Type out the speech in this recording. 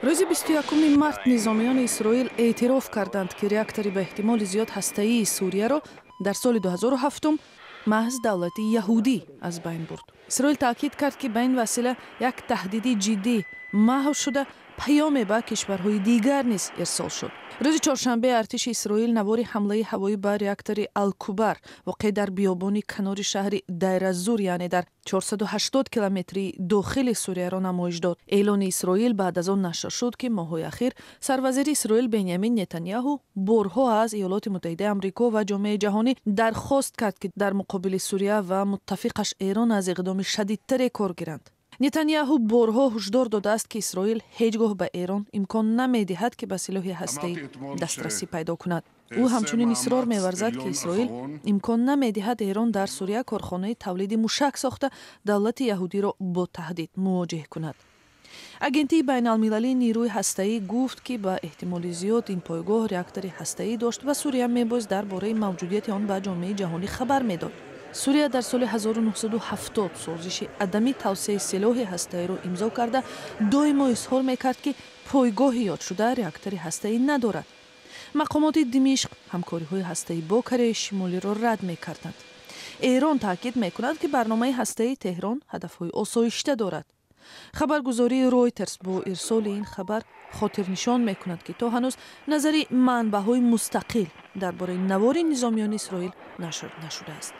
روز 21 مارت نظامیان اسرائیل اعتراف کردند که реактори به احتمال زیاد هسته‌ای سوریه را در سال 2007 محض دولت یهودی از بین برد. اسرائیل تاکید کرد که به این وسیله یک تهدید جدی محو شده پیام به کشورهای دیگر نیز ارسال شد. روز چهارشنبه ارتش اسرائیل نوار حمله هوایی به реактори الکوبر واقع در بیابان کنار شهر دیر از-زور یعنی در 480 کیلومتری داخل سوریه را نمایش داد. اعلان اسرائیل بعد از آن نشر شد که ماه‌های اخیر سروزیر اسرائیل بنیامین نتانیاهو بارها از ایالات متحده آمریکا و جامعه جهانی درخواست کرد که در مقابل سوریه و متفقش ایران از اقدام شدیدتر کار گیرند. نتانیاهو بارها هشدار داده است که اسرائیل هیچگاه به ایران امکان نمی‌دهد که به سلاح هسته‌ای دسترسی پیدا کند. او همچنین اصرار می‌ورزد که اسرائیل امکان نمی‌دهد ایران در سوریه کارخانه تولید موشک ساخته دولت یهودی را با تهدید مواجه کند. اگنتی بین‌المللی نیروی هسته‌ای گفت که به احتمال زیاد این پایگاه реактори هسته‌ای داشت و سوریه می‌بایست درباره موجودیت آن به جامعه جهانی خبر می‌داد. سوریه در سال 1970 سازش عدمی توسعه سلاح هسته‌ای را امضا کرده دائما اظهار می‌کرد که پایگاه یاد شده реактори هسته‌ای ندارد. مقامات دمشق همکاری‌های هسته‌ای با کره شمالی را رد می‌کردند. ایران تاکید می‌کند که برنامه هسته‌ای تهران هدف‌های آسایشته دارد. خبرگزاری رویترز با ارسال این خبر خاطر نشان می‌کند که تا هنوز نظری منبع‌های مستقل درباره نوار نظامیان اسرائیل نشر نشده است.